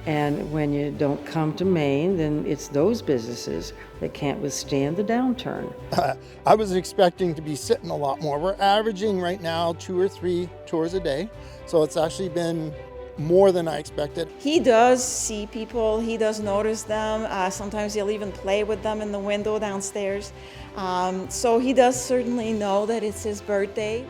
And when you don't come to Maine, then it's those businesses that can't withstand the downturn. I was expecting to be sitting a lot more. We're averaging right now 2 or 3 tours a day. So it's actually been more than I expected. He does see people, he does notice them. Sometimes he'll even play with them in the window downstairs. So he does certainly know that it's his birthday.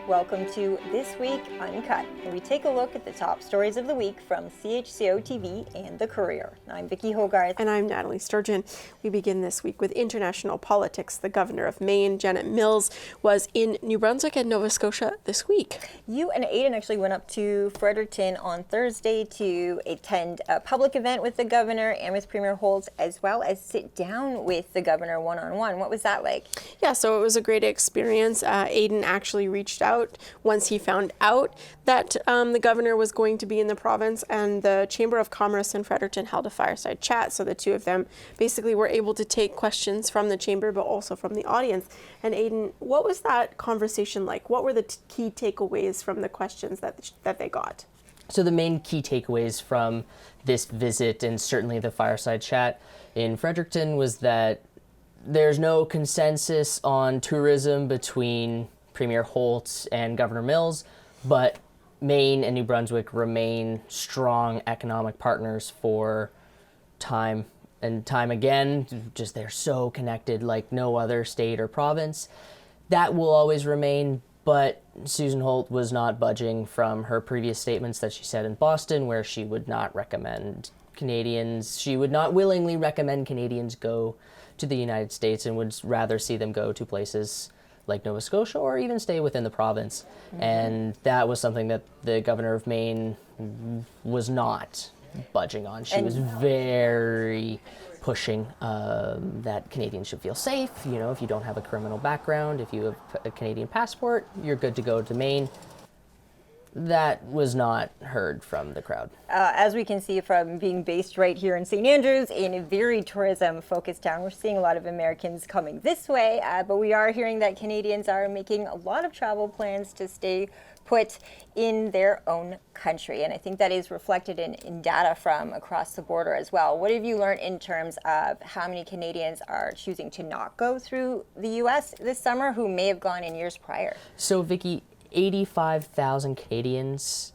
Welcome to This Week Uncut, where we take a look at the top stories of the week from CHCO-TV and The Courier. I'm Vicki Hogarth. And I'm Nathalie Sturgeon. We begin this week with international politics. The governor of Maine, Janet Mills, was in New Brunswick and Nova Scotia this week. You and Aidan actually went up to Fredericton on Thursday to attend a public event with the governor and with Premier Holt, as well as sit down with the governor one-on-one. What was that like? Yeah, so it was a great experience. Aidan actually reached out once he found out that the governor was going to be in the province, and the Chamber of Commerce in Fredericton held a fireside chat. So the two of them basically were able to take questions from the chamber, but also from the audience. And Aidan, what was that conversation like? What were the key takeaways from the questions that they got? So the main key takeaways from this visit, and certainly the fireside chat in Fredericton, was that there's no consensus on tourism between Premier Holt and Governor Mills, but Maine and New Brunswick remain strong economic partners for time and time again. Just they're so connected like no other state or province. That will always remain, but Susan Holt was not budging from her previous statements that she said in Boston, where she would not recommend Canadians, she would not willingly recommend Canadians go to the United States and would rather see them go to places like Nova Scotia or even stay within the province. Mm-hmm. And that was something that the governor of Maine was not budging on. She was very pushing that Canadians should feel safe. You know, if you don't have a criminal background, if you have a Canadian passport, you're good to go to Maine. That was not heard from the crowd. As we can see from being based right here in St. Andrews, in a very tourism-focused town, we're seeing a lot of Americans coming this way, but we are hearing that Canadians are making a lot of travel plans to stay put in their own country. And I think that is reflected in data from across the border as well. What have you learned in terms of how many Canadians are choosing to not go through the U.S. this summer who may have gone in years prior? So, Vicki, 85,000 Canadians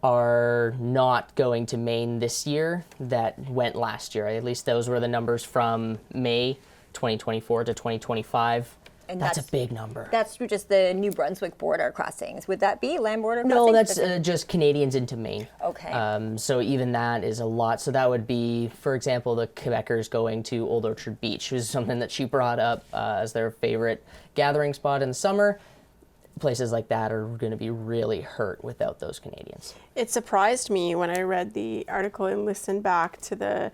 are not going to Maine this year that went last year. At least those were the numbers from May 2024 to 2025. And that's a big number. That's through just the New Brunswick border crossings. Would that be land border crossings? No, that's just Canadians into Maine. Okay. So even that is a lot. So that would be, for example, the Quebecers going to Old Orchard Beach, which is something that she brought up as their favorite gathering spot in the summer. Places like that are going to be really hurt without those Canadians. It surprised me when I read the article and listened back to the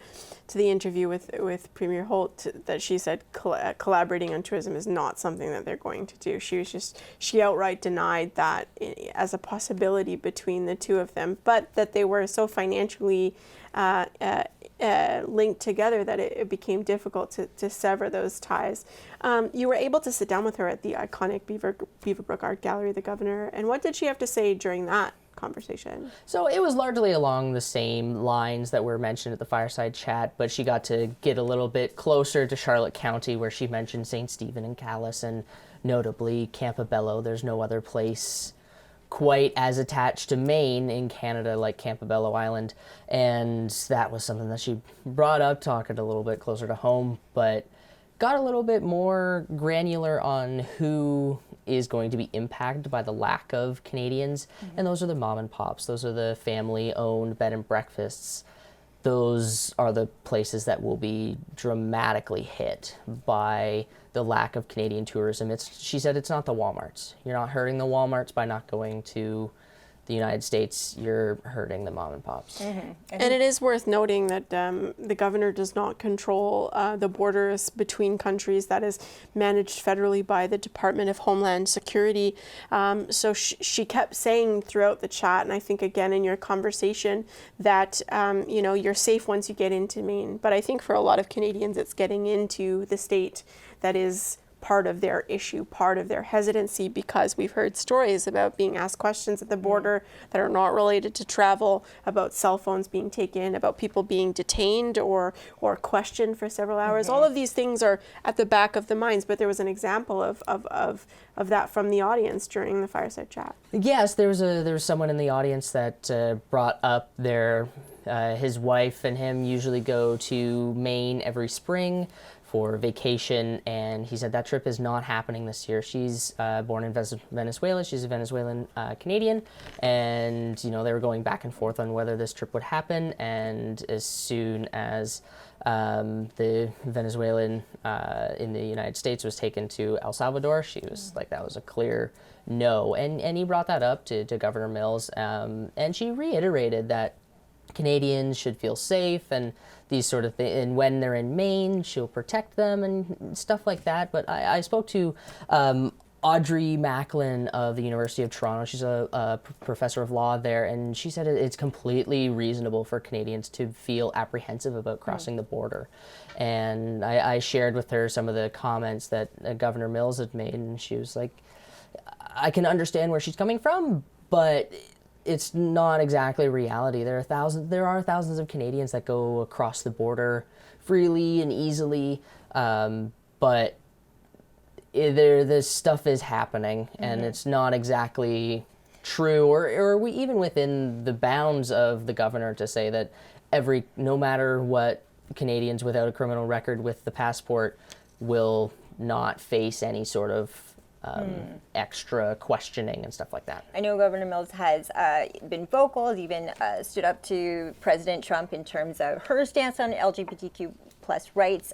interview with Premier Holt that she said collaborating on tourism is not something that they're going to do. She outright denied that as a possibility between the two of them, but that they were so financially linked together that it became difficult to sever those ties. You were able to sit down with her at the iconic Beaverbrook Art Gallery, the governor, and what did she have to say during that conversation? So it was largely along the same lines that were mentioned at the fireside chat, but she got to get a little bit closer to Charlotte County, where she mentioned St. Stephen and Calais, and notably Campobello. There's no other place quite as attached to Maine in Canada like Campobello Island, and that was something that she brought up, talking a little bit closer to home, but got a little bit more granular on who is going to be impacted by the lack of Canadians, and those are the mom and pops, those are the family-owned bed and breakfasts. Those are the places that will be dramatically hit by the lack of Canadian tourism. She said it's not the Walmarts. You're not hurting the Walmarts by not going to the United States. You're hurting the mom and pops. Mm-hmm. And it is worth noting that the governor does not control the borders between countries. That is managed federally by the Department of Homeland Security. So she kept saying throughout the chat, and I think again in your conversation, that you're safe once you get into Maine. But I think for a lot of Canadians, it's getting into the state that is part of their issue, part of their hesitancy, because we've heard stories about being asked questions at the border that are not related to travel, about cell phones being taken, about people being detained or questioned for several hours. All of these things are at the back of the minds, but there was an example of that from the audience during the fireside chat. Yes, there was someone in the audience that brought up his wife and him usually go to Maine every spring for vacation, and he said that trip is not happening this year. She's born in Venezuela. She's a Venezuelan Canadian, and they were going back and forth on whether this trip would happen. And as soon as the Venezuelan in the United States was taken to El Salvador, she was like, that was a clear no. And he brought that up to Governor Mills, and she reiterated that Canadians should feel safe and these sort of things. And when they're in Maine, she'll protect them and stuff like that. But I spoke to Audrey Macklin of the University of Toronto. She's a professor of law there, and she said it's completely reasonable for Canadians to feel apprehensive about crossing the border. And I shared with her some of the comments that Governor Mills had made, and she was like, I can understand where she's coming from, but it's not exactly reality. There are thousands of Canadians that go across the border freely and easily, but this stuff is happening, and it's not exactly true, or we even within the bounds of the governor to say that no matter what, Canadians without a criminal record with the passport will not face any sort of extra questioning and stuff like that. I know Governor Mills has been vocal, has even stood up to President Trump in terms of her stance on LGBTQ plus rights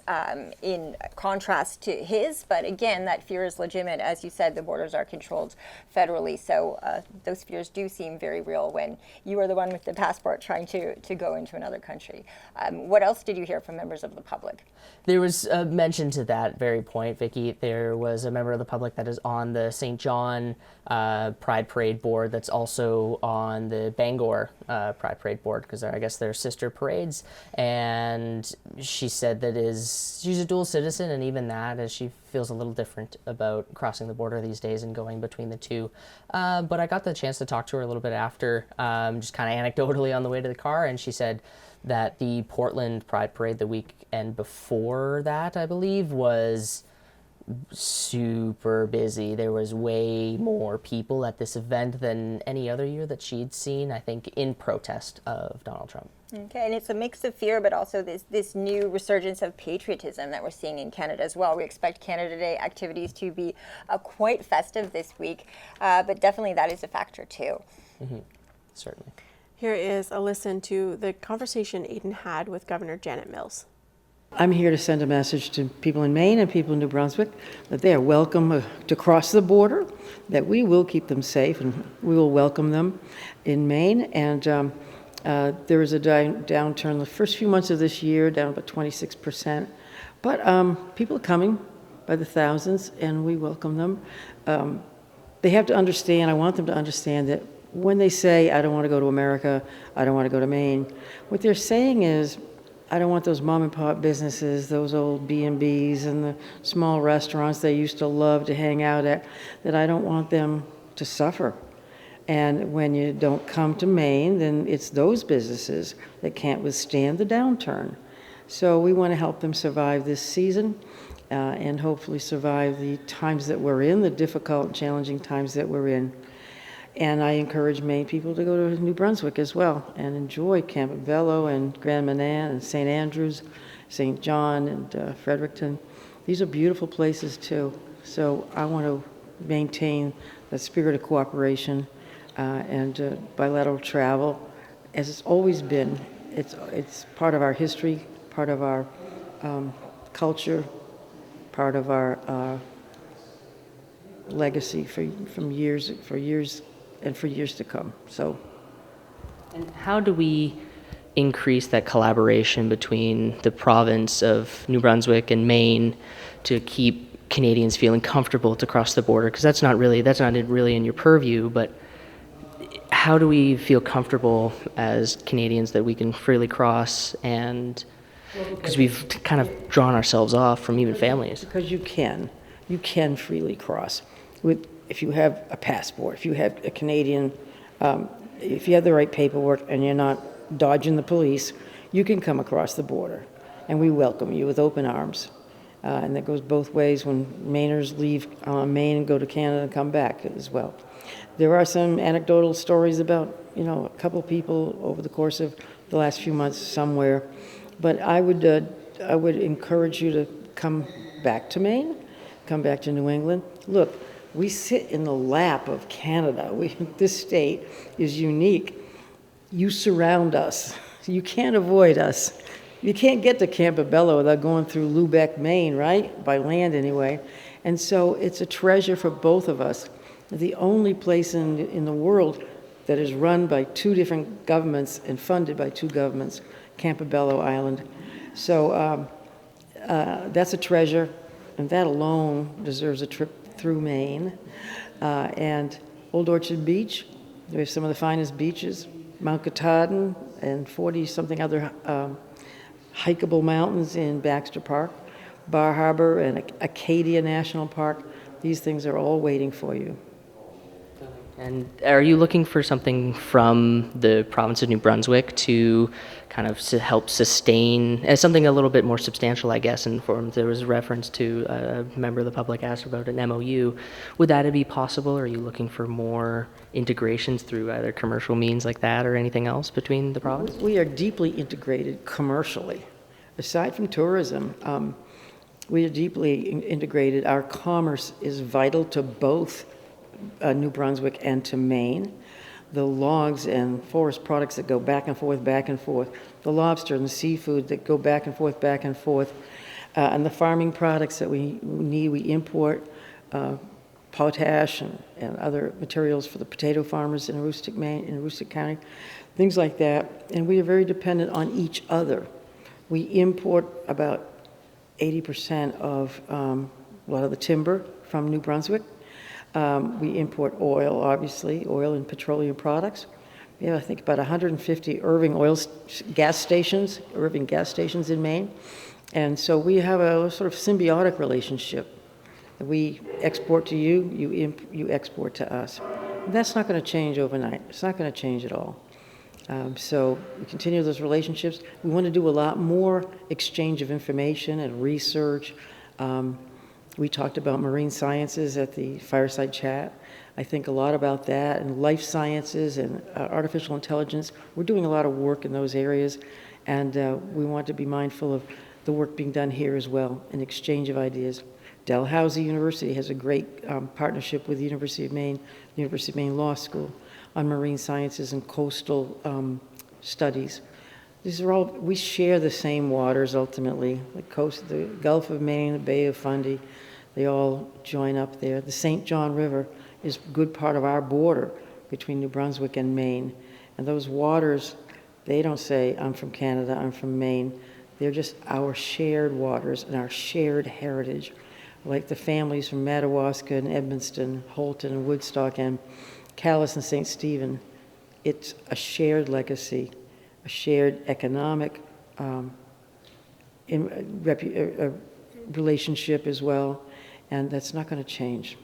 in contrast to his. But again, that fear is legitimate. As you said, the borders are controlled federally. So those fears do seem very real when you are the one with the passport trying to go into another country. What else did you hear from members of the public? There was a mention to that very point, Vicki. There was a member of the public that is on the St. John Pride Parade board that's also on the Bangor Pride Parade board, because I guess they're sister parades. And she said that she's a dual citizen, and even that, as she feels a little different about crossing the border these days and going between the two. But I got the chance to talk to her a little bit after, just kind of anecdotally on the way to the car, and she said that the Portland Pride Parade the weekend before that, I believe, was super busy. There was way more people at this event than any other year that she'd seen, I think, in protest of Donald Trump. Okay, and it's a mix of fear, but also this new resurgence of patriotism that we're seeing in Canada as well. We expect Canada Day activities to be quite festive this week, but definitely that is a factor too. Mm-hmm. Certainly. Here is a listen to the conversation Aidan had with Governor Janet Mills. I'm here to send a message to people in Maine and people in New Brunswick that they are welcome to cross the border, that we will keep them safe and we will welcome them in Maine. And there was a downturn the first few months of this year, down about 26%. But people are coming by the thousands, and we welcome them. They have to understand, I want them to understand that when they say, I don't want to go to America, I don't want to go to Maine, what they're saying is, I don't want those mom and pop businesses, those old B&Bs and the small restaurants they used to love to hang out at, that I don't want them to suffer. And when you don't come to Maine, then it's those businesses that can't withstand the downturn. So we want to help them survive this season and hopefully survive the times that we're in, the difficult, challenging times that we're in. And I encourage Maine people to go to New Brunswick as well and enjoy Campobello and Grand Manan and St. Andrews, St. John and Fredericton. These are beautiful places too. So I want to maintain the spirit of cooperation and bilateral travel, as it's always been. It's part of our history, part of our culture, part of our legacy for years to come. So, and how do we increase that collaboration between the province of New Brunswick and Maine to keep Canadians feeling comfortable to cross the border? Because that's not really in your purview, but how do we feel comfortable as Canadians that we can freely cross, and because we've kind of drawn ourselves off from even families? Because you can. you can freely cross. If you have a passport, if you have a Canadian, if you have the right paperwork and you're not dodging the police, you can come across the border. And we welcome you with open arms. And that goes both ways when Mainers leave Maine and go to Canada and come back as well. There are some anecdotal stories about, a couple people over the course of the last few months somewhere. But I would encourage you to come back to Maine, come back to New England. Look, we sit in the lap of Canada. This state is unique. You surround us. You can't avoid us. You can't get to Campobello without going through Lubec, Maine, right? By land anyway. And so it's a treasure for both of us. The only place in the world that is run by two different governments and funded by two governments, Campobello Island. So that's a treasure, and that alone deserves a trip through Maine. And Old Orchard Beach, we have some of the finest beaches, Mount Katahdin and 40-something other hikeable mountains in Baxter Park, Bar Harbor and Acadia National Park. These things are all waiting for you. And are you looking for something from the province of New Brunswick to kind of help sustain, as something a little bit more substantial, I guess, and there was a reference to a member of the public asked about an MOU. Would that be possible? Or are you looking for more integrations through either commercial means like that or anything else between the province? We are deeply integrated commercially. Aside from tourism, we are deeply integrated. Our commerce is vital to both New Brunswick and to Maine. The logs and forest products that go back and forth, the lobster and the seafood that go back and forth, and the farming products that we need. We import potash and other materials for the potato farmers in Aroostook, Maine, in Aroostook County, things like that. And we are very dependent on each other. We import about 80% of a lot of the timber from New Brunswick. We import oil, obviously, oil and petroleum products. We have, I think, about 150 Irving gas stations in Maine. And so we have a sort of symbiotic relationship. We export to you, you export to us. And that's not going to change overnight. It's not going to change at all. So we continue those relationships. We want to do a lot more exchange of information and research. We talked about marine sciences at the fireside chat. I think a lot about that, and life sciences and artificial intelligence. We're doing a lot of work in those areas, and we want to be mindful of the work being done here as well, an exchange of ideas. Dalhousie University has a great partnership with the University of Maine Law School on marine sciences and coastal studies. These are all, we share the same waters ultimately, the Gulf of Maine, the Bay of Fundy, they all join up there. The St. John River is a good part of our border between New Brunswick and Maine. And those waters, they don't say, I'm from Canada, I'm from Maine. They're just our shared waters and our shared heritage. Like the families from Madawaska and Edmundston, Holton and Woodstock and Calais and St. Stephen. It's a shared legacy, a shared economic relationship as well, and that's not going to change.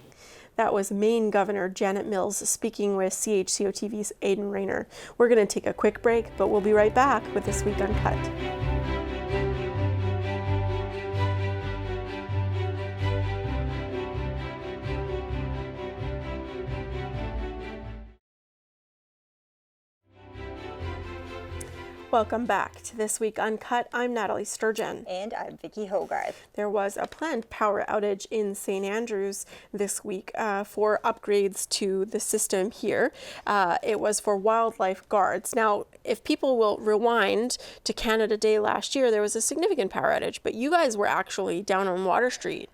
That was Maine Governor Janet Mills speaking with CHCO-TV's Aidan Raynor. We're going to take a quick break, but we'll be right back with This Week Uncut. Welcome back to This Week Uncut. I'm Nathalie Sturgeon. And I'm Vicki Hogarth. There was a planned power outage in St. Andrews this week for upgrades to the system here. It was for wildlife guards. Now, if people will rewind to Canada Day last year, there was a significant power outage, but you guys were actually down on Water Street.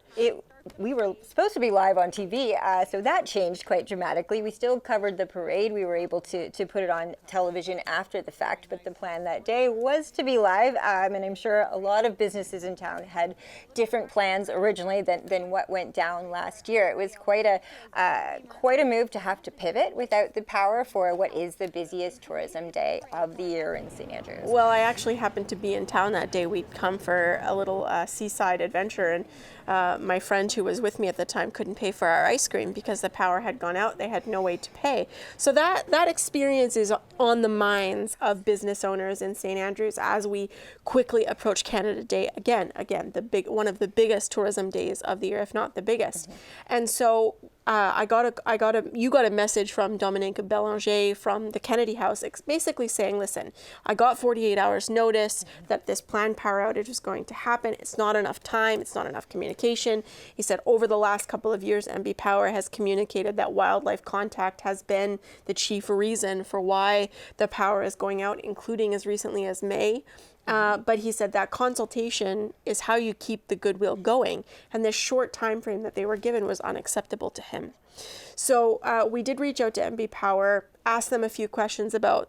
We were supposed to be live on TV, so that changed quite dramatically. We still covered the parade. We were able to put it on television after the fact, but the plan that day was to be live, and I'm sure a lot of businesses in town had different plans originally than what went down last year. It was quite a move to have to pivot without the power for what is the busiest tourism day of the year in St. Andrews. Well, I actually happened to be in town that day. We'd come for a little seaside adventure, and my friend who was with me at the time, couldn't pay for our ice cream because the power had gone out. They had no way to pay. So that experience is on the minds of business owners in St. Andrews as we quickly approach Canada Day again, one of the biggest tourism days of the year, if not the biggest. And so you got a message from Dominique Belanger from the Kennedy House, basically saying, listen, I got 48 hours notice that this planned power outage was going to happen. It's not enough time. It's not enough communication. He said over the last couple of years, NB Power has communicated that wildlife contact has been the chief reason for why the power is going out, including as recently as May. But he said that consultation is how you keep the goodwill going. And this short time frame that they were given was unacceptable to him. So we did reach out to NB Power, ask them a few questions about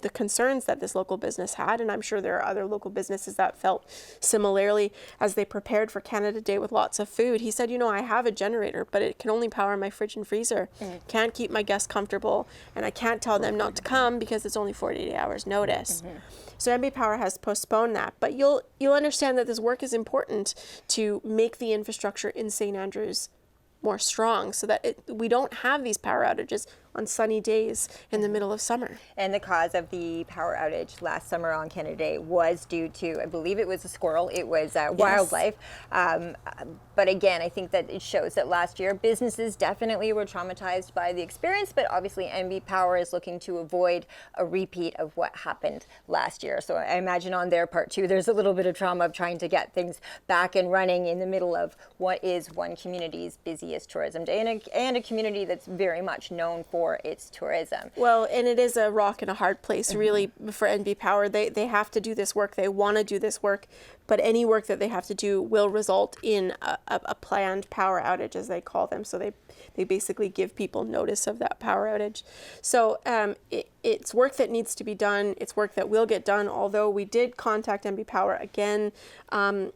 the concerns that this local business had. And I'm sure there are other local businesses that felt similarly as they prepared for Canada Day with lots of food. He said, I have a generator, but it can only power my fridge and freezer. Can't keep my guests comfortable. And I can't tell them not to come because it's only 48 hours notice. So NB Power has postponed that, but you'll understand that this work is important to make the infrastructure in St. Andrews more strong so that we don't have these power outages on sunny days in the middle of summer. And the cause of the power outage last summer on Canada Day was due to, I believe it was a squirrel, it was wildlife. But again, I think that it shows that last year businesses definitely were traumatized by the experience, but obviously NB Power is looking to avoid a repeat of what happened last year. So I imagine on their part too, there's a little bit of trauma of trying to get things back and running in the middle of what is one community's busiest tourism day and a community that's very much known for its tourism. Well, and it is a rock and a hard place really for NB Power. They have to do this work. They want to do this work, but any work that they have to do will result in a planned power outage, as they call them. So they basically give people notice of that power outage. So it's work that needs to be done. It's work that will get done, although we did contact NB Power again on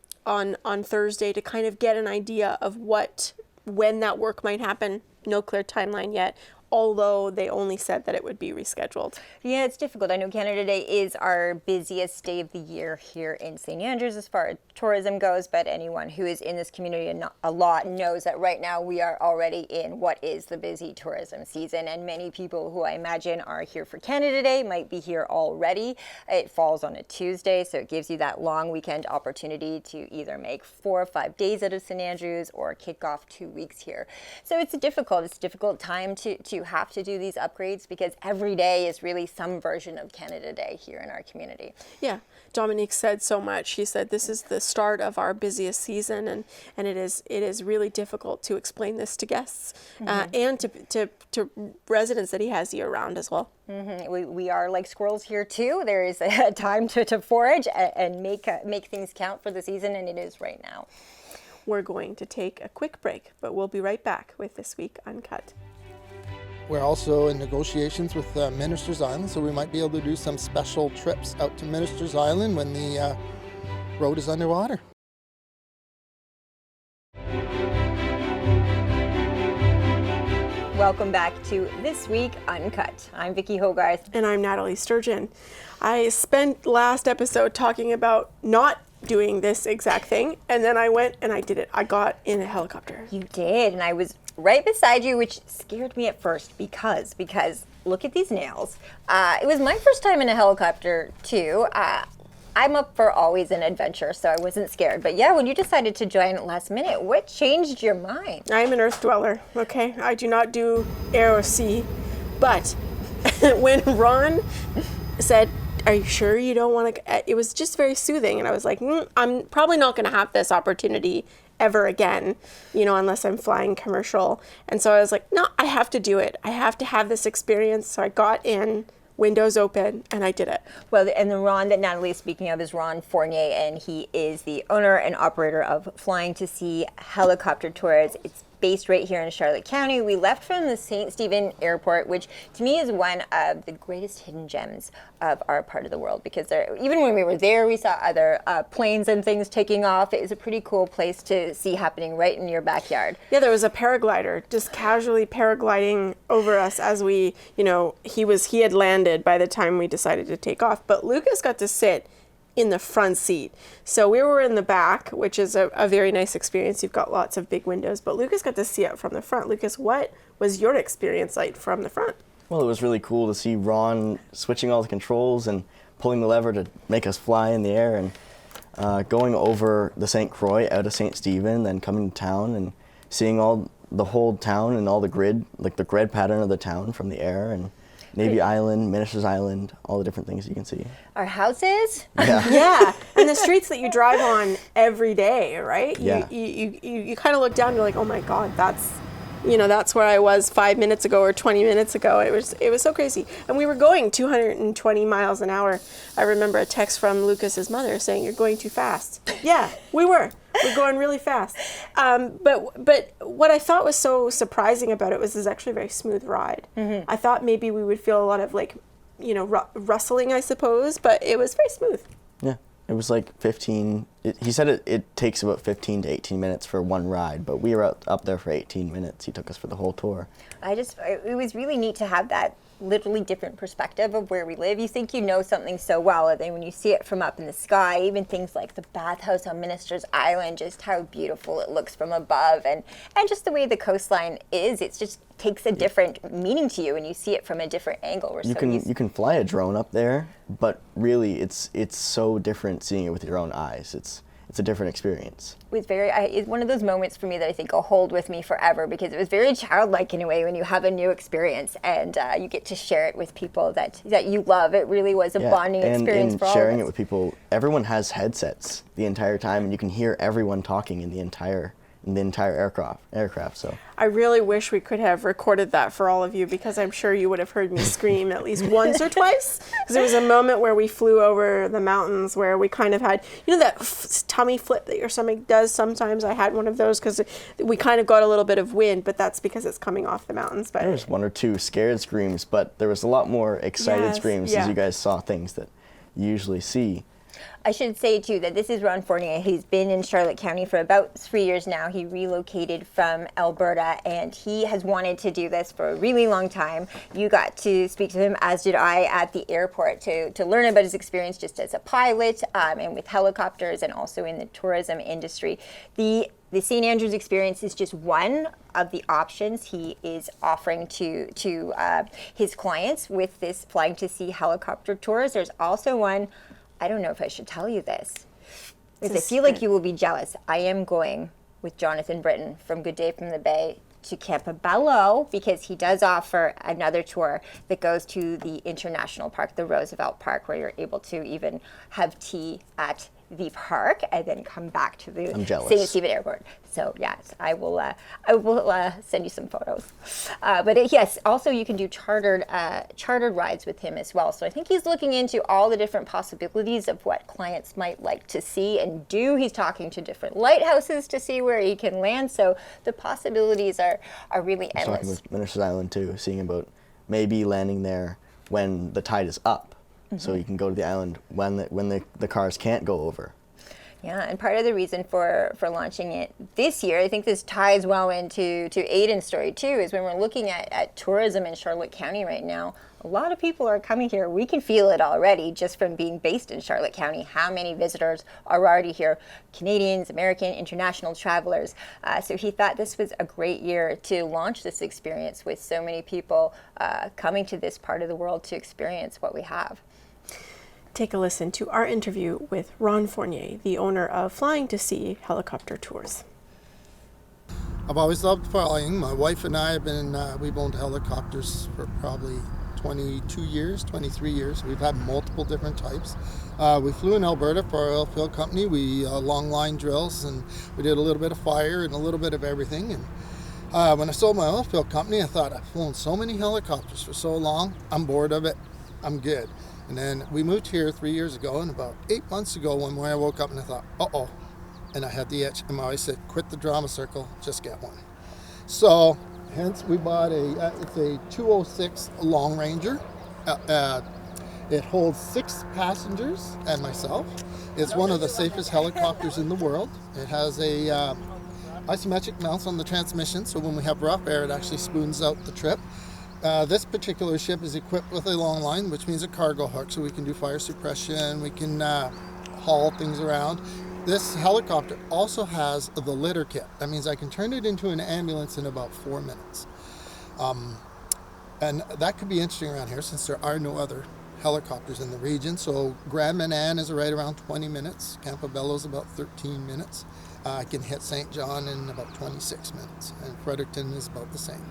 Thursday to kind of get an idea of when that work might happen. No clear timeline yet, although they only said that it would be rescheduled. Yeah, it's difficult. I know Canada Day is our busiest day of the year here in St. Andrews as far as tourism goes, but anyone who is in this community a lot knows that right now we are already in what is the busy tourism season, and many people who I imagine are here for Canada Day might be here already. It falls on a Tuesday, so it gives you that long weekend opportunity to either make 4 or 5 days out of St. Andrews or kick off 2 weeks here. So it's a difficult time to have to do these upgrades because every day is really some version of Canada Day here in our community. Yeah, Dominique said so much. He said this is the start of our busiest season, and it is really difficult to explain this to guests and to residents that he has year round as well. We are like squirrels here too. There is a time to forage and make things count for the season, and it is right now. We're going to take a quick break, but we'll be right back with This Week Uncut. We're also in negotiations with Minister's Island, so we might be able to do some special trips out to Minister's Island when the road is underwater. Welcome back to This Week Uncut. I'm Vicki Hogarth. And I'm Nathalie Sturgeon. I spent last episode talking about not doing this exact thing, and then I went and I did it. I got in a helicopter. You did, and I was right beside you, which scared me at first because look at these nails. It was my first time in a helicopter too. I'm up for always an adventure, so I wasn't scared. But yeah, when you decided to join at last minute, what changed your mind? I'm an earth dweller, okay? I do not do air or sea. But when Ron said, "Are you sure you don't want to?" It was just very soothing, and I was like, I'm probably not going to have this opportunity ever again, unless I'm flying commercial. And so I was like, no, I have to do it. I have to have this experience. So I got in, windows open, and I did it. Well, and the Ron that Nathalie is speaking of is Ron Fournier, and he is the owner and operator of Flying to Sea Helicopter Tours. It's based right here in Charlotte County. We left from the St. Stephen Airport, which to me is one of the greatest hidden gems of our part of the world, because even when we were there, we saw other planes and things taking off. It was a pretty cool place to see happening right in your backyard. Yeah, there was a paraglider just casually paragliding over us as we, he had landed by the time we decided to take off. But Lukas got to sit in the front seat. So we were in the back, which is a very nice experience. You've got lots of big windows, but Lukas got to see it from the front. Lukas, what was your experience like from the front? Well, it was really cool to see Ron switching all the controls and pulling the lever to make us fly in the air, and going over the St. Croix out of St. Stephen, then coming to town and seeing the whole town and all the grid, like the grid pattern of the town from the air, and Navy Island, Minister's Island, all the different things you can see. Our houses? Yeah. Yeah, and the streets that you drive on every day, right? Yeah. You kind of look down, you're like, oh my God, that's where I was 5 minutes ago or 20 minutes ago. It was so crazy. And we were going 220 miles an hour. I remember a text from Lukas's mother saying, "You're going too fast." Yeah, we were. We're going really fast. But what I thought was so surprising about it was it's actually a very smooth ride. Mm-hmm. I thought maybe we would feel a lot of rustling, I suppose, but it was very smooth. Yeah, it was like 15. He said it takes about 15 to 18 minutes for one ride, but we were up there for 18 minutes. He took us for the whole tour. It was really neat to have that literally different perspective of where we live. You think you know something so well, and then when you see it from up in the sky, even things like the bathhouse on Minister's Island, just how beautiful it looks from above, and just the way the coastline is, it just takes a different meaning to you, and you see it from a different angle. You can fly a drone up there, but really it's so different seeing it with your own eyes. It's a different experience. It was it's one of those moments for me that I think will hold with me forever, because it was very childlike in a way when you have a new experience and you get to share it with people that you love. It really was a bonding experience for all of us. And sharing it with people, everyone has headsets the entire time, and you can hear everyone talking in the entire aircraft. So I really wish we could have recorded that for all of you, because I'm sure you would have heard me scream at least once or twice. Because there was a moment where we flew over the mountains where we kind of had, that tummy flip that your stomach does sometimes. I had one of those because we kind of got a little bit of wind, but that's because it's coming off the mountains. But there was one or two scared screams, but there was a lot more excited screams as you guys saw things that you usually see. I should say, too, that this is Ron Fournier. He's been in Charlotte County for about 3 years now. He relocated from Alberta, and he has wanted to do this for a really long time. You got to speak to him, as did I, at the airport to learn about his experience just as a pilot and with helicopters, and also in the tourism industry. The St. Andrews experience is just one of the options he is offering to his clients with this Flying to Sea helicopter tours. There's also one, I don't know if I should tell you this, because I feel like you will be jealous. I am going with Jonathan Britton from Good Day from the Bay to Campobello, because he does offer another tour that goes to the International Park, the Roosevelt Park, where you're able to even have tea at the park and then come back to the St. Stephen Airport. So yes, I will send you some photos. But yes, also you can do chartered rides with him as well. So I think he's looking into all the different possibilities of what clients might like to see and do. He's talking to different lighthouses to see where he can land. So the possibilities are really endless. Talking with Minister's Island too, seeing about maybe landing there when the tide is up. So you can go to the island when the cars can't go over. Yeah, and part of the reason for launching it this year, I think this ties well into Aidan's story too, is when we're looking at tourism in Charlotte County right now, a lot of people are coming here. We can feel it already just from being based in Charlotte County, how many visitors are already here, Canadians, American, international travelers. So he thought this was a great year to launch this experience with so many people coming to this part of the world to experience what we have. Take a listen to our interview with Ron Fournier, the owner of Flying to Sea Helicopter Tours. I've always loved flying. My wife and I have been, we've owned helicopters for probably 22 years, 23 years. We've had multiple different types. We flew in Alberta for our oil field company. We long line drills, and we did a little bit of fire and a little bit of everything. And when I sold my oil field company, I thought, I've flown so many helicopters for so long, I'm bored of it, I'm good. And then we moved here 3 years ago, and about 8 months ago, one morning I woke up and I thought, uh-oh. And I had the itch, and my wife said, quit the drama circle, just get one. So, hence we bought it's a 206 Long Ranger. It holds 6 passengers and myself. It's one of the safest helicopters in the world. It has a isometric mounts on the transmission, so when we have rough air, it actually spoons out the trip. This particular ship is equipped with a long line, which means a cargo hook, so we can do fire suppression, we can haul things around. This helicopter also has the litter kit. That means I can turn it into an ambulance in about 4 minutes. And that could be interesting around here since there are no other helicopters in the region. So Grand Manan is right around 20 minutes. Campobello is about 13 minutes. I can hit St. John in about 26 minutes. And Fredericton is about the same.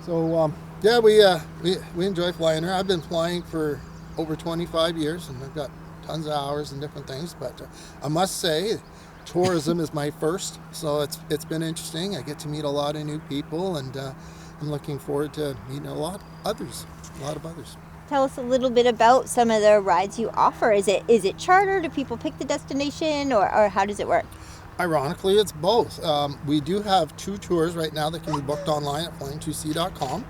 So yeah, we enjoy flying here. I've been flying for over 25 years and I've got tons of hours and different things. But I must say, tourism is my first. So it's been interesting. I get to meet a lot of new people and I'm looking forward to meeting a lot of others. Tell us a little bit about some of the rides you offer. Is it charter? Do people pick the destination, or how does it work? Ironically, it's both. We do have 2 tours right now that can be booked online at flying2c.com.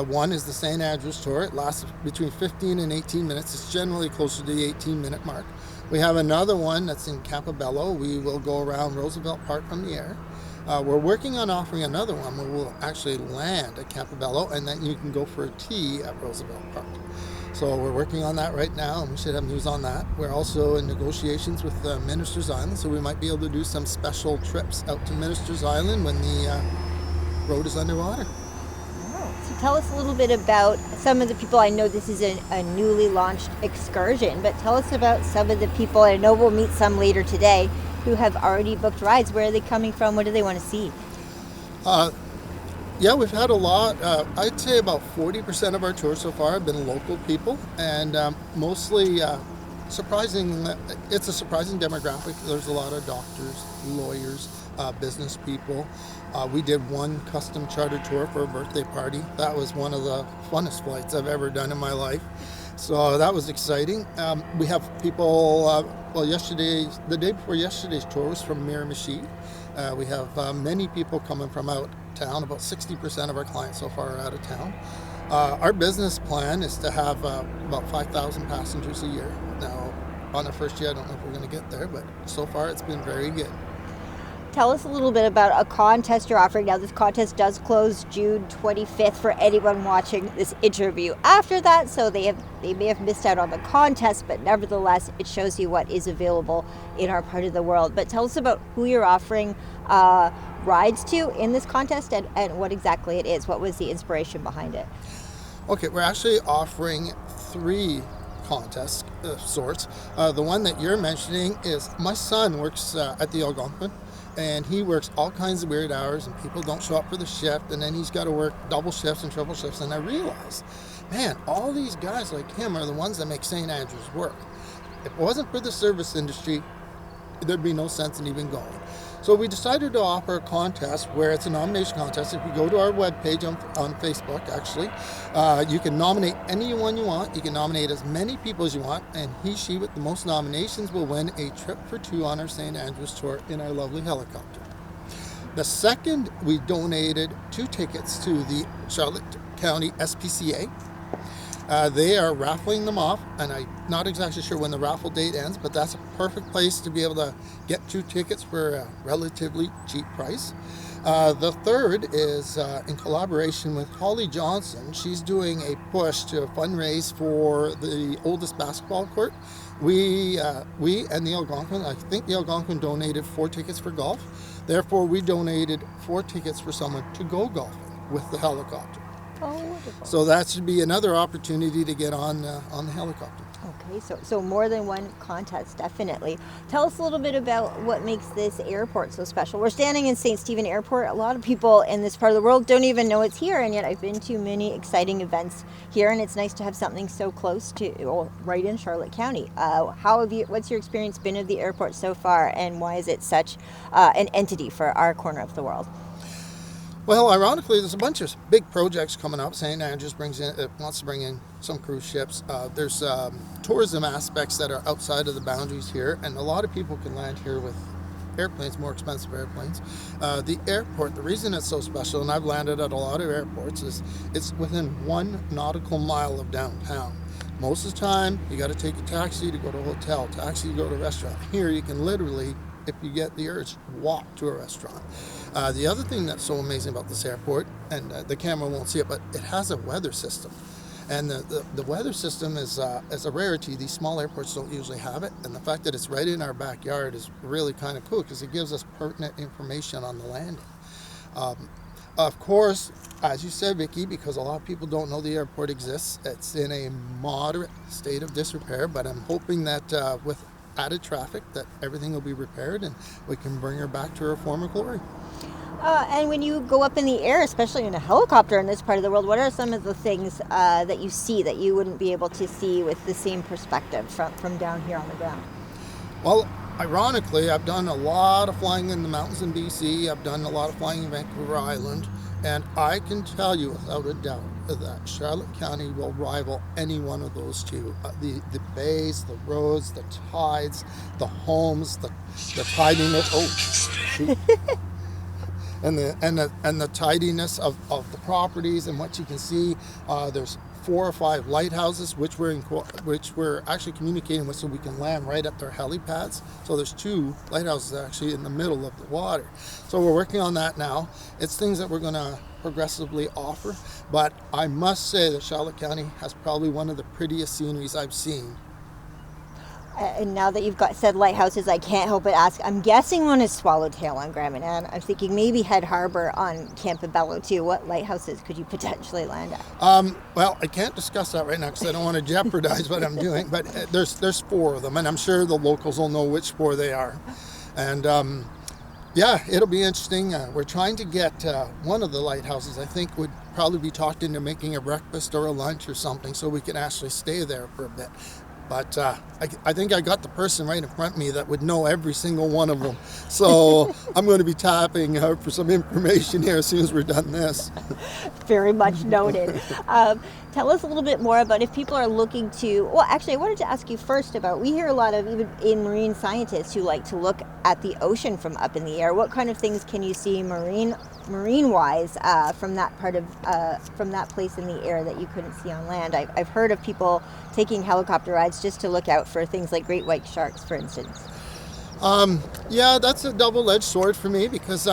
One is the St. Andrews tour. It lasts between 15 and 18 minutes. It's generally closer to the 18-minute mark. We have another one that's in Campobello. We will go around Roosevelt Park from the air. We're working on offering another one where we'll actually land at Campobello and then you can go for a tea at Roosevelt Park. So we're working on that right now and we should have news on that. We're also in negotiations with Minister's Island, so we might be able to do some special trips out to Minister's Island when the road is underwater. So tell us a little bit about some of the people. I know this is a newly launched excursion, but tell us about some of the people. I know we'll meet some later today who have already booked rides. Where are they coming from? What do they want to see? Yeah, we've had a lot. I'd say about 40% of our tours so far have been local people, and mostly surprising. It's a surprising demographic. There's a lot of doctors, lawyers, business people. We did one custom charter tour for a birthday party. That was one of the funnest flights I've ever done in my life. So that was exciting. We have people, the day before yesterday's tour was from Miramichi. We have many people coming from out town. About 60% of our clients so far are out of town. Our business plan is to have about 5,000 passengers a year. Now, on the first year, I don't know if we're going to get there, but so far it's been very good. Tell us a little bit about a contest you're offering. Now, this contest does close June 25th for anyone watching this interview after that, so they may have missed out on the contest, but nevertheless, it shows you what is available in our part of the world. But tell us about who you're offering rides to in this contest and what exactly it is. What was the inspiration behind it? Okay, we're actually offering 3 contest sorts. The one that you're mentioning is my son works at the Algonquin. And he works all kinds of weird hours and people don't show up for the shift and then he's got to work double shifts and triple shifts. And I realized, man, all these guys like him are the ones that make St. Andrews work. If it wasn't for the service industry, there'd be no sense in even going. So we decided to offer a contest where it's a nomination contest. If you go to our webpage on Facebook, actually, you can nominate anyone you want. You can nominate as many people as you want, and she with the most nominations will win a trip for 2 on our St. Andrews tour in our lovely helicopter. The second, we donated 2 tickets to the Charlotte County SPCA. They are raffling them off, and I'm not exactly sure when the raffle date ends, but that's a perfect place to be able to get 2 tickets for a relatively cheap price. The third is in collaboration with Holly Johnson. She's doing a push to fundraise for the oldest basketball court. We and the Algonquin, I think the Algonquin donated 4 tickets for golf. Therefore, we donated 4 tickets for someone to go golfing with the helicopter. Oh, wonderful. So that should be another opportunity to get on the helicopter. Okay, so more than one contest, definitely. Tell us a little bit about what makes this airport so special. We're standing in St. Stephen Airport. A lot of people in this part of the world don't even know it's here, and yet I've been to many exciting events here, and it's nice to have something so close to, right in Charlotte County. What's your experience been of the airport so far, and why is it such an entity for our corner of the world? Well, ironically, there's a bunch of big projects coming up. St. Andrews wants to bring in some cruise ships. There's tourism aspects that are outside of the boundaries here, and a lot of people can land here with airplanes, more expensive airplanes. The airport, the reason it's so special, and I've landed at a lot of airports, is it's within 1 nautical mile of downtown. Most of the time, you got to take a taxi to go to a hotel, taxi to go to a restaurant. Here, you can literally, if you get the urge, walk to a restaurant. The other thing that's so amazing about this airport, and the camera won't see it, but it has a weather system. And the weather system is a rarity. These small airports don't usually have it, and the fact that it's right in our backyard is really kind of cool because it gives us pertinent information on the landing. Of course, as you said, Vicki, because a lot of people don't know the airport exists, it's in a moderate state of disrepair, but I'm hoping that with added traffic that everything will be repaired and we can bring her back to her former glory. And when you go up in the air, especially in a helicopter in this part of the world, what are some of the things that you see that you wouldn't be able to see with the same perspective from down here on the ground? Well, ironically, I've done a lot of flying in the mountains in BC. I've done a lot of flying in Vancouver Island. And I can tell you without a doubt that Charlotte County will rival any one of those two. The bays, the roads, the tides, the homes, the tidiness. Oh, shoot. And the tidiness of the properties and what you can see. There's 4 or 5 lighthouses which we're actually communicating with, so we can land right at their helipads. So there's 2 lighthouses actually in the middle of the water. So we're working on that now. It's things that we're going to progressively offer, but I must say that Charlotte County has probably one of the prettiest sceneries I've seen. And now that you've said lighthouses, I can't help but ask. I'm guessing one is Swallowtail on Grand Manan. I'm thinking maybe Head Harbor on Campobello too. What lighthouses could you potentially land at? Well, I can't discuss that right now because I don't want to jeopardize what I'm doing. But there's 4 of them, and I'm sure the locals will know which 4 they are. And yeah, it'll be interesting. We're trying to get one of the lighthouses. I think would probably be talked into making a breakfast or a lunch or something, so we can actually stay there for a bit. But I think I got the person right in front of me that would know every single one of them. So I'm going to be tapping her for some information here as soon as we're done this. Very much noted. Tell us a little bit more about if people are looking to, well, actually, I wanted to ask you first about, we hear a lot of, even in marine scientists who like to look at the ocean from up in the air. What kind of things can you see marine-wise from that part of, from that place in the air that you couldn't see on land? I've heard of people taking helicopter rides just to look out for things like great white sharks, for instance. Yeah, that's a double-edged sword for me because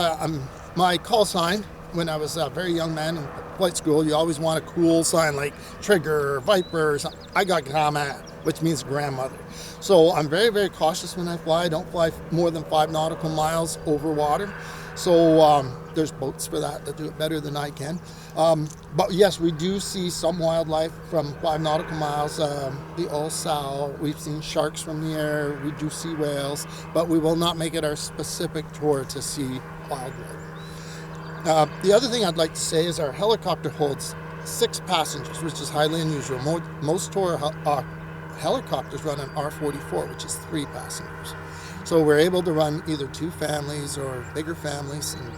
my call sign when I was a very young man in flight school, you always want a cool sign like Trigger or Viper or something. I got Grandma, which means grandmother. So I'm very, very cautious when I fly. I don't fly more than 5 nautical miles over water. So there's boats for that do it better than I can. But yes, we do see some wildlife from 5 nautical miles. The old sow, we've seen sharks from the air, we do see whales, but we will not make it our specific tour to see wildlife. The other thing I'd like to say is our helicopter holds 6 passengers, which is highly unusual. Most tour helicopters run an R44, which is 3 passengers. So we're able to run either 2 families or bigger families, and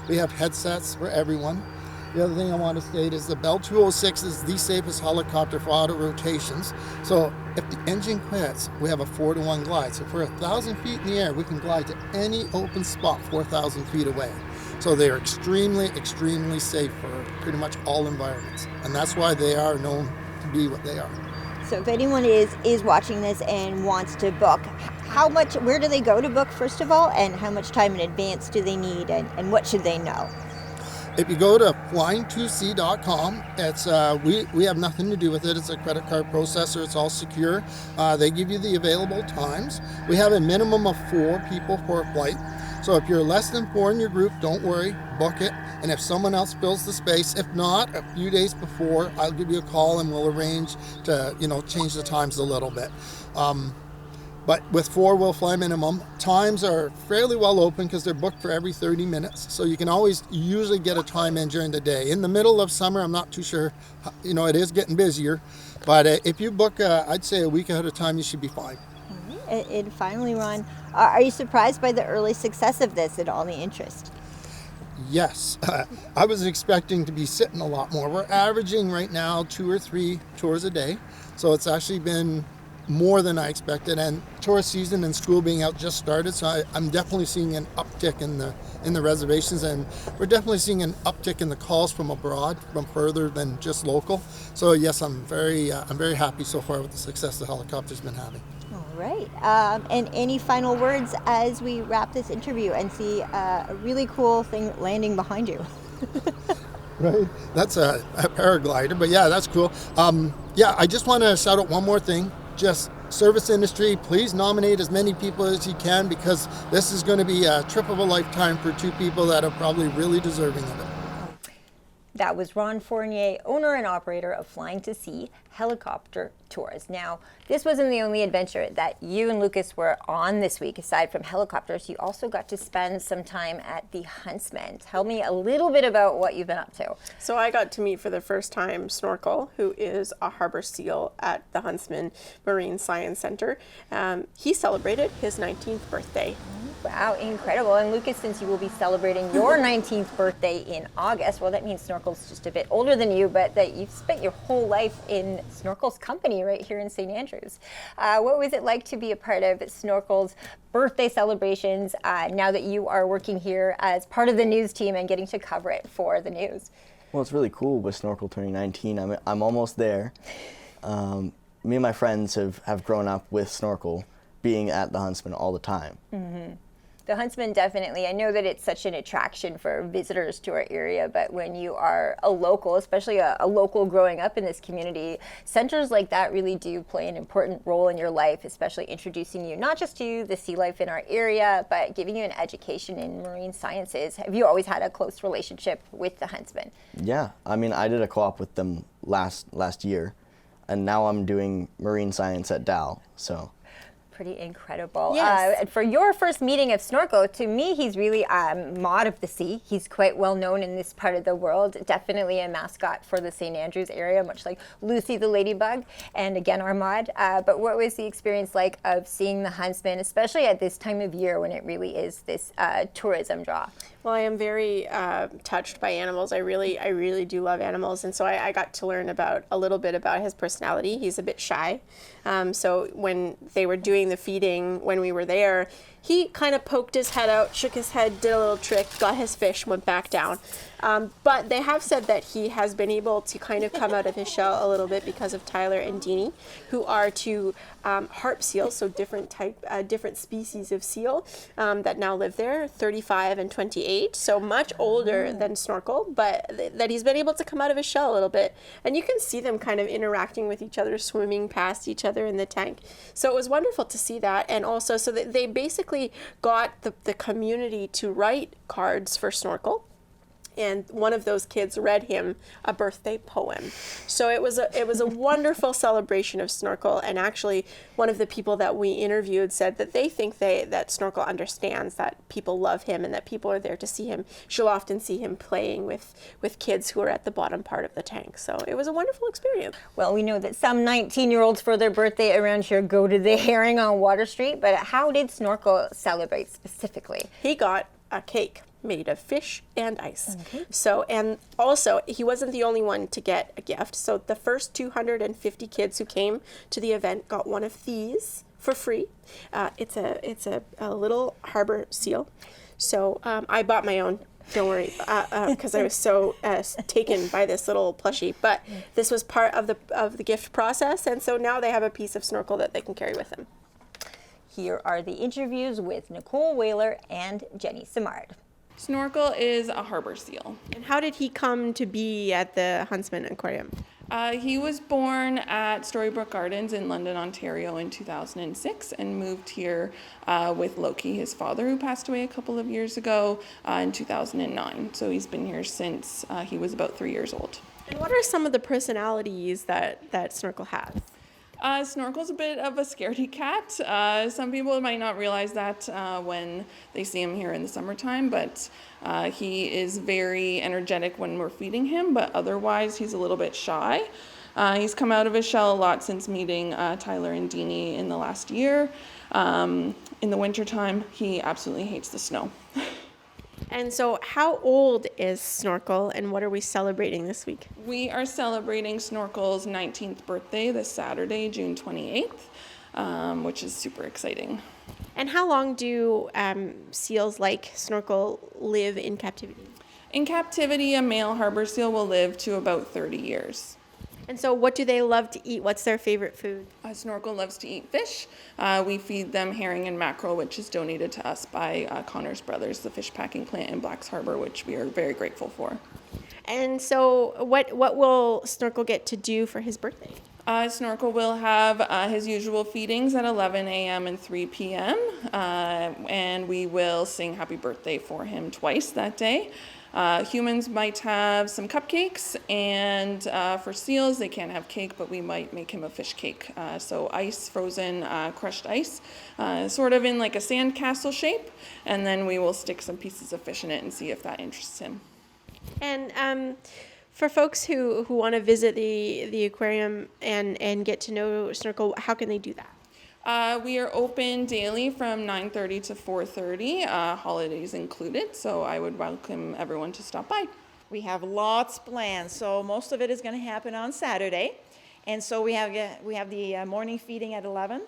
we have headsets for everyone. The other thing I want to state is the Bell 206 is the safest helicopter for auto rotations. So if the engine quits, we have a 4-to-1 glide. So for 1,000 feet in the air, we can glide to any open spot 4,000 feet away. So they are extremely, extremely safe for pretty much all environments. And that's why they are known to be what they are. So if anyone is watching this and wants to book, where do they go to book, first of all, and how much time in advance do they need, and what should they know? If you go to flying2c.com, it's we have nothing to do with it. It's a credit card processor. It's all secure. They give you the available times. We have a minimum of 4 people for a flight. So if you're less than 4 in your group, don't worry, book it. And if someone else fills the space, if not, a few days before, I'll give you a call and we'll arrange to, change the times a little bit. But with 4, we'll fly minimum. Times are fairly well open because they're booked for every 30 minutes. So you can always usually get a time in during the day. In the middle of summer, I'm not too sure. It is getting busier. But if you book, I'd say a week ahead of time, you should be fine. And finally, Ron, are you surprised by the early success of this and all the interest? Yes. I was expecting to be sitting a lot more. We're averaging right now 2 or 3 tours a day. So it's actually been more than I expected, and tourist season and school being out just started, so I'm definitely seeing an uptick in the reservations, and we're definitely seeing an uptick in the calls from abroad, from further than just local. So yes, I'm very happy so far with the success the helicopter's been having. All right, and any final words as we wrap this interview and see a really cool thing landing behind you? Right, that's a paraglider, but yeah, that's cool. Yeah, I just want to shout out one more thing. Just service industry, please nominate as many people as you can, because this is going to be a trip of a lifetime for two people that are probably really deserving of it. That was Ron Fournier, owner and operator of Flying to Sea Helicopter Tours. Now, this wasn't the only adventure that you and Lukas were on this week. Aside from helicopters, you also got to spend some time at the Huntsman. Tell me a little bit about what you've been up to. So I got to meet for the first time Snorkel, who is a harbor seal at the Huntsman Marine Science Center. He celebrated his 19th birthday. Wow, incredible. And Lukas, since you will be celebrating your 19th birthday in August, well, that means Snorkel's just a bit older than you, but that you've spent your whole life in Snorkel's company right here in St. Andrews. What was it like to be a part of Snorkel's birthday celebrations now that you are working here as part of the news team and getting to cover it for the news? Well, it's really cool with Snorkel turning 19. I'm almost there. Me and my friends have grown up with Snorkel being at the Huntsman all the time. Mm-hmm. The Huntsman, definitely. I know that it's such an attraction for visitors to our area, but when you are a local, especially a local growing up in this community, centers like that really do play an important role in your life, especially introducing you not just to the sea life in our area, but giving you an education in marine sciences. Have you always had a close relationship with the Huntsman? Yeah, I mean, I did a co-op with them last year, and now I'm doing marine science at Dal, so. Pretty incredible. Yes. For your first meeting of Snorkel, to me, he's really a mod of the sea. He's quite well known in this part of the world. Definitely a mascot for the St. Andrews area, much like Lucy the ladybug, and again, our mod. But what was the experience like of seeing the Huntsman, especially at this time of year when it really is this tourism draw? Well, I am very touched by animals. I really do love animals, and so I got to learn a little bit about his personality. He's a bit shy, so when they were doing the feeding when we were there, he kind of poked his head out, shook his head, did a little trick, got his fish, went back down. But they have said that he has been able to kind of come out of his shell a little bit because of Tyler and Deanie, who are two harp seals, so different species of seal that now live there, 35 and 28, so much older than Snorkel, but that he's been able to come out of his shell a little bit. And you can see them kind of interacting with each other, swimming past each other in the tank. So it was wonderful to see that, and also so that they basically got the community to write cards for Snorkel. And one of those kids read him a birthday poem. So it was a wonderful celebration of Snorkel. And actually, one of the people that we interviewed said that they think that Snorkel understands that people love him and that people are there to see him. She'll often see him playing with kids who are at the bottom part of the tank. So it was a wonderful experience. Well, we know that some 19-year-olds for their birthday around here go to the Herring on Water Street, but how did Snorkel celebrate specifically? He got a cake made of fish and ice. So, and also he wasn't the only one to get a gift. So the first 250 kids who came to the event got one of these for free. It's a little harbor seal. So I bought my own. Don't worry, because I was so taken by this little plushie. But this was part of the gift process, and so now they have a piece of Snorkel that they can carry with them. Here are the interviews with Nicole Whaler and Jenny Simard. Snorkel is a harbor seal. And how did he come to be at the Huntsman Aquarium? He was born at Storybrooke Gardens in London, Ontario in 2006 and moved here with Loki, his father, who passed away a couple of years ago in 2009. So he's been here since he was about 3 years old. And what are some of the personalities that Snorkel has? Snorkel's a bit of a scaredy cat. Some people might not realize that when they see him here in the summertime, but he is very energetic when we're feeding him, but otherwise he's a little bit shy. He's come out of his shell a lot since meeting Tyler and Deanie in the last year. In the wintertime, he absolutely hates the snow. And so how old is Snorkel, and what are we celebrating this week? We are celebrating Snorkel's 19th birthday this Saturday, June 28th, which is super exciting. And how long do seals like Snorkel live in captivity? In captivity, a male harbor seal will live to about 30 years. And so what do they love to eat? What's their favorite food? Snorkel loves to eat fish. We feed them herring and mackerel, which is donated to us by Connor's Brothers, the fish packing plant in Blacks Harbor, which we are very grateful for. And so what will Snorkel get to do for his birthday? Snorkel will have his usual feedings at 11 a.m. and 3 p.m. And we will sing happy birthday for him twice that day. Humans might have some cupcakes, and for seals, they can't have cake, but we might make him a fish cake. So ice, frozen, crushed ice, sort of in like a sandcastle shape, and then we will stick some pieces of fish in it and see if that interests him. And for folks who want to visit the aquarium and get to know Snorkel, how can they do that? We are open daily from 9:30 to 4:30, holidays included, so I would welcome everyone to stop by. We have lots planned, so most of it is going to happen on Saturday. And so we have the morning feeding at 11.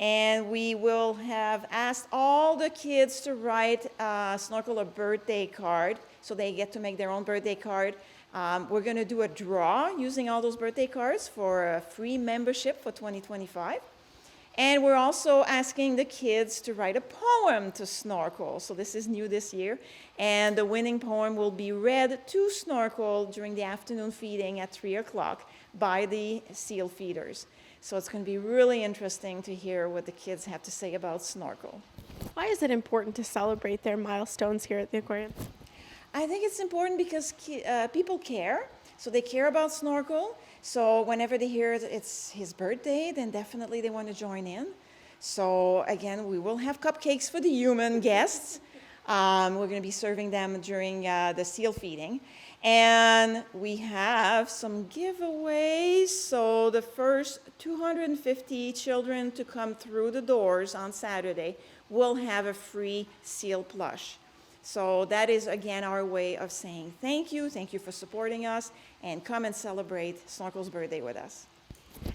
And we will have asked all the kids to write Snorkel a birthday card, so they get to make their own birthday card. We're going to do a draw using all those birthday cards for a free membership for 2025. And we're also asking the kids to write a poem to Snorkel. So this is new this year. And the winning poem will be read to Snorkel during the afternoon feeding at 3 o'clock by the seal feeders. So it's going to be really interesting to hear what the kids have to say about Snorkel. Why is it important to celebrate their milestones here at the aquarium? I think it's important because people care. So they care about Snorkel. So whenever they hear it's his birthday, then definitely they want to join in. So again, we will have cupcakes for the human guests. We're going to be serving them during the seal feeding. And we have some giveaways. So the first 250 children to come through the doors on Saturday will have a free seal plush. So that is, again, our way of saying thank you for supporting us, and come and celebrate Snorkel's birthday with us.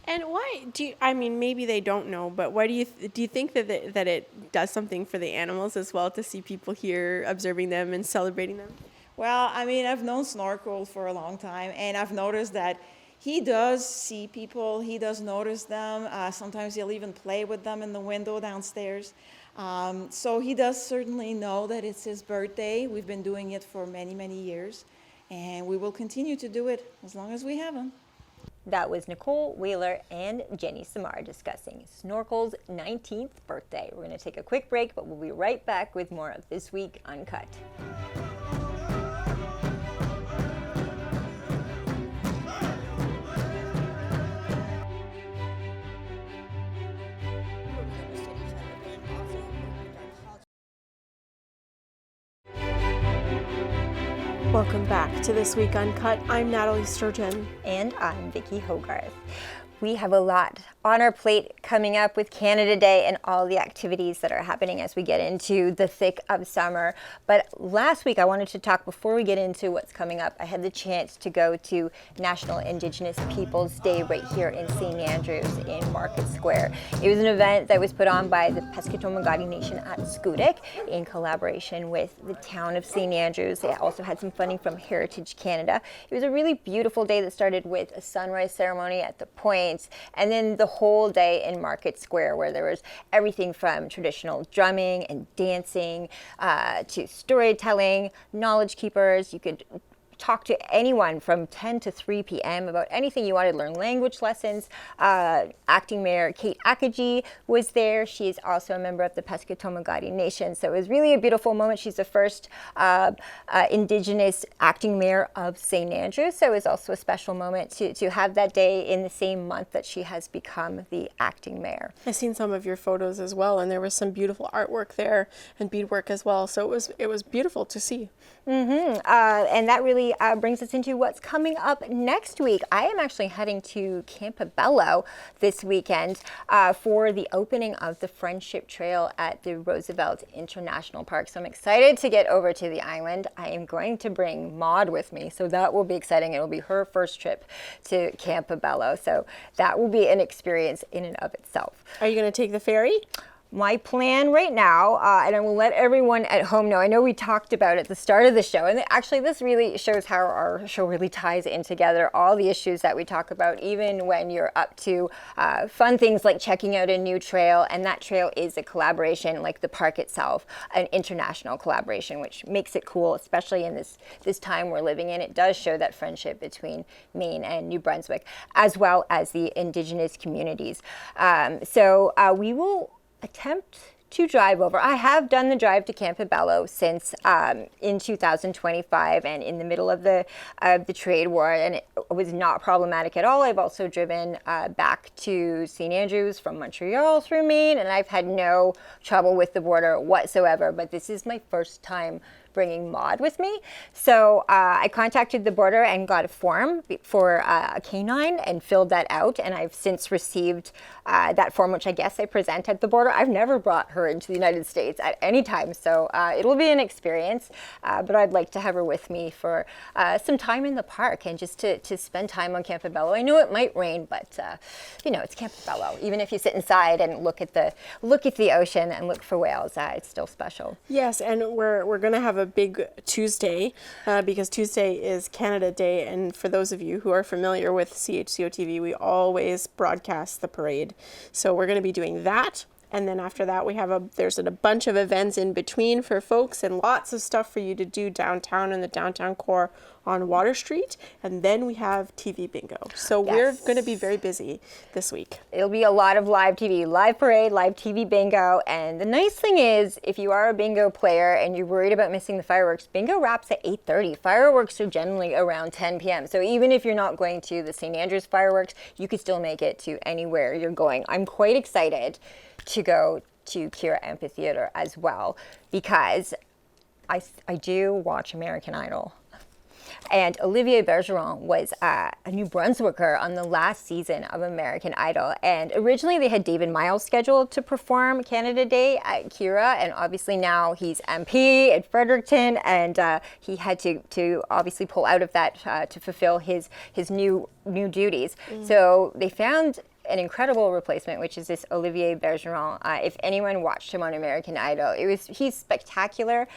And why I mean, maybe they don't know, but why do you think that it does something for the animals as well to see people here observing them and celebrating them? Well, I mean, I've known Snorkel for a long time, and I've noticed that he does see people, he does notice them. Sometimes he'll even play with them in the window downstairs. So he does certainly know that it's his birthday. We've been doing it for many, many years, and we will continue to do it as long as we have him. That was Nicole Wheeler and Jenny Samar discussing Snorkel's 19th birthday. We're going to take a quick break, but we'll be right back with more of This Week Uncut. Welcome back to This Week Uncut. I'm Nathalie Sturgeon. And I'm Vicki Hogarth. We have a lot on our plate coming up with Canada Day and all the activities that are happening as we get into the thick of summer. But last week I wanted to talk, before we get into what's coming up, I had the chance to go to National Indigenous Peoples Day right here in St. Andrews in Market Square. It was an event that was put on by the Pescataway Nation at Schoodic in collaboration with the town of St. Andrews. They also had some funding from Heritage Canada. It was a really beautiful day that started with a sunrise ceremony at the point, and then the whole day in Market Square, where there was everything from traditional drumming and dancing to storytelling, knowledge keepers. You could talk to anyone from 10 to 3 p.m. about anything you wanted to learn, language lessons. Acting Mayor Kate Akaji was there. She's also a member of the Pescataway Nation. So it was really a beautiful moment. She's the first Indigenous acting mayor of St. Andrews. So it was also a special moment to have that day in the same month that she has become the acting mayor. I've seen some of your photos as well, and there was some beautiful artwork there and beadwork as well. So it was beautiful to see. Mm-hmm. And that really brings us into what's coming up next week. I am actually heading to Campobello this weekend for the opening of the Friendship Trail at the Roosevelt International Park. So I'm excited to get over to the island. I am going to bring Maud with me, so that will be exciting. It will be her first trip to Campobello, so that will be an experience in and of itself. Are you going to take the ferry? My plan right now, and I will let everyone at home know, I know we talked about at the start of the show, and actually this really shows how our show really ties in together, all the issues that we talk about, even when you're up to fun things like checking out a new trail, and that trail is a collaboration, like the park itself, an international collaboration, which makes it cool, especially in this time we're living in. It does show that friendship between Maine and New Brunswick, as well as the Indigenous communities. So we will attempt to drive over. I have done the drive to Campobello since in 2025, and in the middle of the trade war, and it was not problematic at all. I've also driven back to St. Andrews from Montreal through Maine, and I've had no trouble with the border whatsoever, but this is my first time bringing Maud with me. So I contacted the border and got a form for a canine and filled that out, and I've since received that form, which I guess I present at the border. I've never brought her into the United States at any time, so it'll be an experience, but I'd like to have her with me for some time in the park and just to spend time on Campobello. I know it might rain, but you know, it's Campobello. Even if you sit inside and look at the ocean and look for whales, it's still special. Yes, and we're going to have a big Tuesday because Tuesday is Canada Day, and for those of you who are familiar with CHCO-TV, we always broadcast the parade. So we're going to be doing that, and then after that there's a bunch of events in between for folks, and lots of stuff for you to do downtown in the downtown core on Water Street, and then we have TV bingo. So we're going to be very busy this week. It'll be a lot of live TV, live parade, live TV bingo, and the nice thing is, if you are a bingo player and you're worried about missing the fireworks, bingo wraps at 8:30. Fireworks are generally around 10 p.m. So even if you're not going to the St. Andrews fireworks, you could still make it to anywhere you're going. I'm quite excited to go to Kira Amphitheater as well, because I do watch American Idol. And Olivier Bergeron was a New Brunswicker on the last season of American Idol. And originally they had David Miles scheduled to perform Canada Day at Kira. And obviously now he's MP at Fredericton. And he had to obviously pull out of that to fulfill his new duties. So they found an incredible replacement, which is this Olivier Bergeron. If anyone watched him on American Idol, he's spectacular.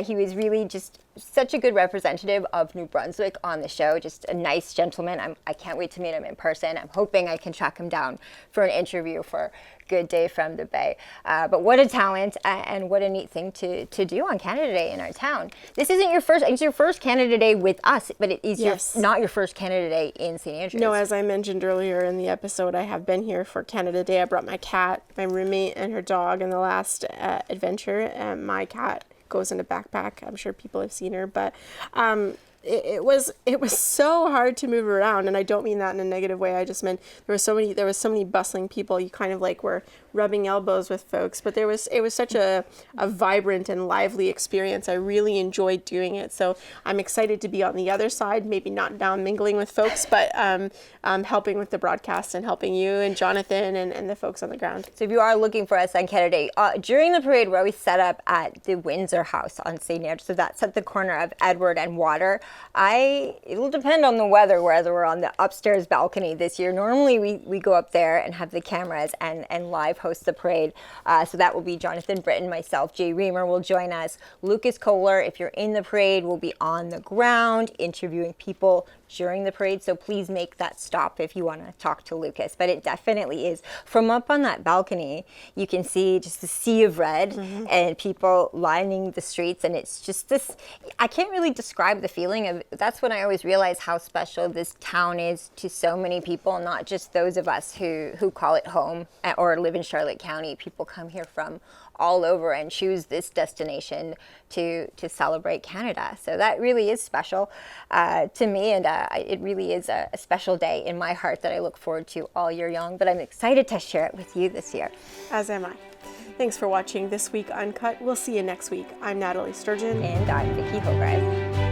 He was really just such a good representative of New Brunswick on the show, just a nice gentleman. I can't wait to meet him in person. I'm hoping I can track him down for an interview for Good Day from the Bay. But what a talent, and what a neat thing to do on Canada Day in our town. This isn't your first, it's your first Canada Day with us, but it is not your first Canada Day in St. Andrews. No, as I mentioned earlier in the episode, I have been here for Canada Day. I brought my cat, my roommate, and her dog in the last adventure, and my cat goes in a backpack. I'm sure people have seen her, but it was so hard to move around, and I don't mean that in a negative way. I just meant there was so many bustling people. You kind of like were rubbing elbows with folks, but it was such a vibrant and lively experience. I really enjoyed doing it. So I'm excited to be on the other side, maybe not down mingling with folks, but helping with the broadcast and helping you and Jonathan and the folks on the ground. So if you are looking for us on Canada Day, during the parade, we're always set up at the Windsor House on St. Andrews. So that's at the corner of Edward and Water. It'll depend on the weather, whether we're on the upstairs balcony this year. Normally we go up there and have the cameras and live host the parade. So that will be Jonathan Britton, myself, Jay Raynor will join us. Lukas Kohler, if you're in the parade, will be on the ground interviewing people during the parade. So please make that stop if you want to talk to Lukas. But it definitely is. From up on that balcony, you can see just the sea of red and people lining the streets. And it's just this, I can't really describe the feeling of, that's when I always realize how special this town is to so many people, not just those of us who call it home or live in Charlotte County. People come here from all over and choose this destination to celebrate Canada. So that really is special to me, and it really is a special day in my heart that I look forward to all year long, but I'm excited to share it with you this year. As am I. Thanks for watching This Week Uncut. We'll see you next week. I'm Nathalie Sturgeon. And I'm Vicki Hogarth.